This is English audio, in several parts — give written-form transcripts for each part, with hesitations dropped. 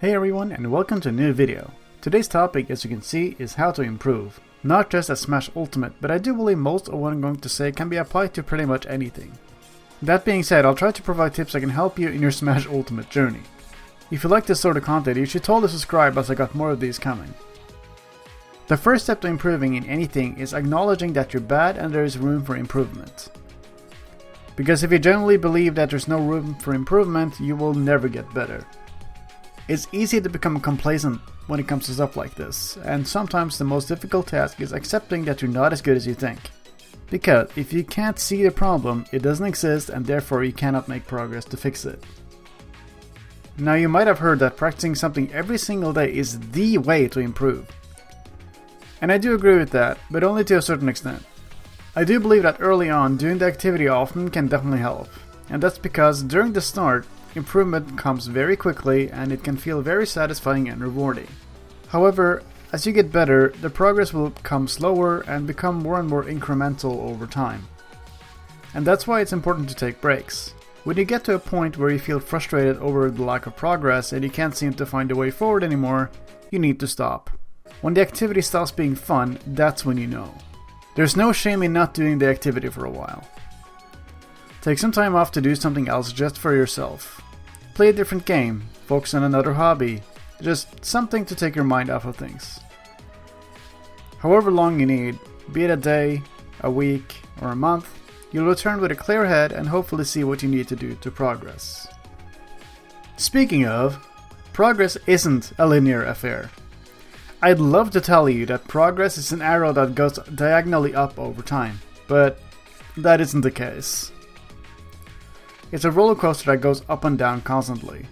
Hey everyone, and welcome to a new video. Today's topic, as you can see, is how to improve. Not just at Smash Ultimate, but I do believe most of what I'm going to say can be applied to pretty much anything. That being said, I'll try to provide tips that can help you in your Smash Ultimate journey. If you like this sort of content, you should totally subscribe as I got more of these coming. The first step to improving in anything is acknowledging that you're bad and there is room for improvement. Because if you generally believe that there's no room for improvement, you will never get better. It's easy to become complacent when it comes to stuff like this, and sometimes the most difficult task is accepting that you're not as good as you think. Because if you can't see the problem, it doesn't exist and therefore you cannot make progress to fix it. Now you might have heard that practicing something every single day is the way to improve. And I do agree with that, but only to a certain extent. I do believe that early on, doing the activity often can definitely help. And that's because during the start, improvement comes very quickly and it can feel very satisfying and rewarding. However, as you get better, the progress will come slower and become more and more incremental over time. And that's why it's important to take breaks. When you get to a point where you feel frustrated over the lack of progress and you can't seem to find a way forward anymore, you need to stop. When the activity stops being fun, that's when you know. There's no shame in not doing the activity for a while. Take some time off to do something else just for yourself. Play a different game, focus on another hobby, just something to take your mind off of things. However long you need, be it a day, a week, or a month, you'll return with a clear head and hopefully see what you need to do to progress. Speaking of, progress isn't a linear affair. I'd love to tell you that progress is an arrow that goes diagonally up over time, but that isn't the case. It's a roller coaster that goes up and down constantly.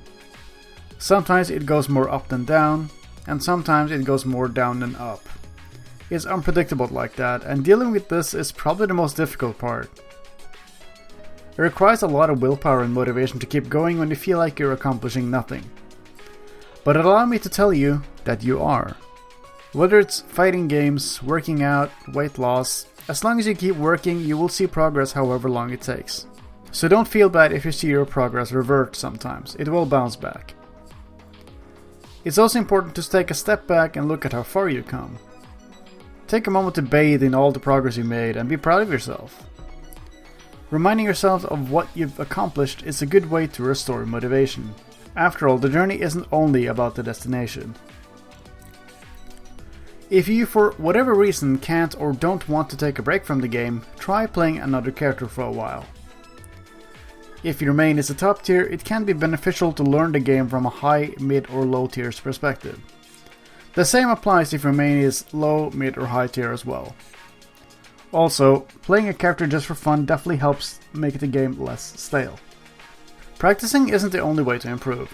Sometimes it goes more up than down, and sometimes it goes more down than up. It's unpredictable like that, and dealing with this is probably the most difficult part. It requires a lot of willpower and motivation to keep going when you feel like you're accomplishing nothing. But allow me to tell you that you are. Whether it's fighting games, working out, weight loss, as long as you keep working, you will see progress however long it takes. So don't feel bad if you see your progress revert sometimes, it will bounce back. It's also important to take a step back and look at how far you come. Take a moment to bathe in all the progress you made and be proud of yourself. Reminding yourself of what you've accomplished is a good way to restore motivation. After all, the journey isn't only about the destination. If you, for whatever reason, can't or don't want to take a break from the game, try playing another character for a while. If your main is a top tier, it can be beneficial to learn the game from a high, mid or low tier's perspective. The same applies if your main is low, mid or high tier as well. Also, playing a character just for fun definitely helps make the game less stale. Practicing isn't the only way to improve.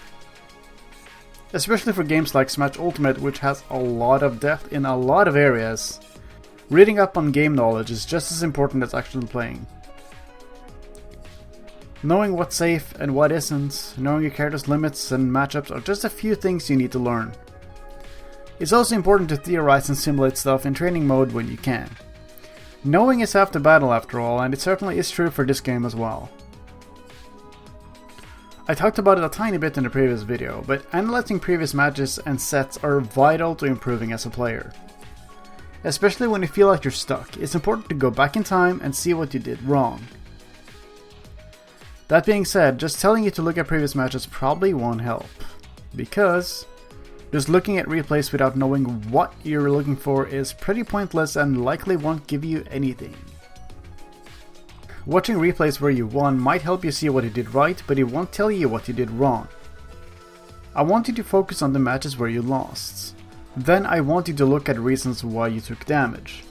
Especially for games like Smash Ultimate, which has a lot of depth in a lot of areas, reading up on game knowledge is just as important as actually playing. Knowing what's safe and what isn't, knowing your character's limits and matchups are just a few things you need to learn. It's also important to theorize and simulate stuff in training mode when you can. Knowing is half the battle after all, and it certainly is true for this game as well. I talked about it a tiny bit in the previous video, but analyzing previous matches and sets are vital to improving as a player. Especially when you feel like you're stuck, it's important to go back in time and see what you did wrong. That being said, just telling you to look at previous matches probably won't help, because just looking at replays without knowing what you're looking for is pretty pointless and likely won't give you anything. Watching replays where you won might help you see what you did right, but it won't tell you what you did wrong. I want you to focus on the matches where you lost. Then I want you to look at reasons why you took damage.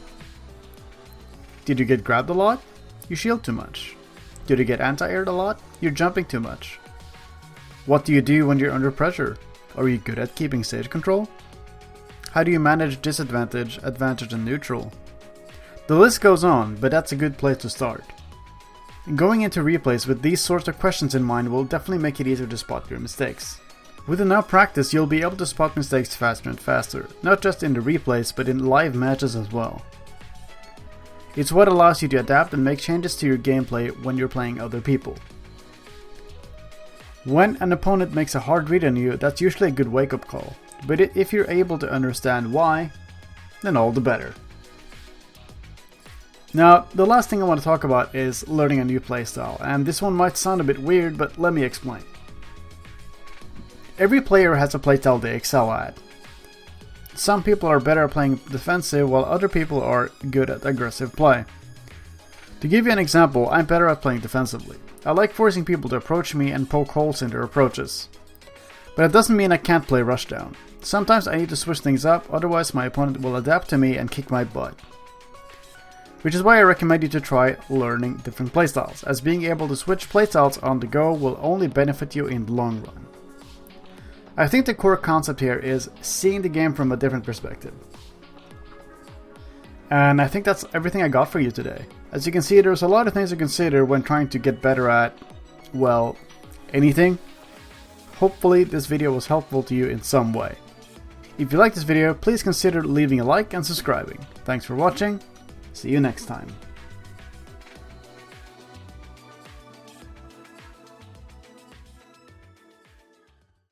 Did you get grabbed a lot? You shield too much. Did you get anti-aired a lot? You're jumping too much. What do you do when you're under pressure? Are you good at keeping stage control? How do you manage disadvantage, advantage and neutral? The list goes on, but that's a good place to start. Going into replays with these sorts of questions in mind will definitely make it easier to spot your mistakes. With enough practice, you'll be able to spot mistakes faster and faster, not just in the replays, but in live matches as well. It's what allows you to adapt and make changes to your gameplay when you're playing other people. When an opponent makes a hard read on you, that's usually a good wake-up call, but if you're able to understand why, then all the better. Now, the last thing I want to talk about is learning a new playstyle, and this one might sound a bit weird, but let me explain. Every player has a playstyle they excel at. Some people are better at playing defensive, while other people are good at aggressive play. To give you an example, I'm better at playing defensively. I like forcing people to approach me and poke holes in their approaches. But it doesn't mean I can't play rushdown. Sometimes I need to switch things up, otherwise my opponent will adapt to me and kick my butt. Which is why I recommend you to try learning different playstyles, as being able to switch playstyles on the go will only benefit you in the long run. I think the core concept here is seeing the game from a different perspective. And I think that's everything I got for you today. As you can see, there's a lot of things to consider when trying to get better at, well, anything. Hopefully this video was helpful to you in some way. If you like this video, please consider leaving a like and subscribing. Thanks for watching. See you next time.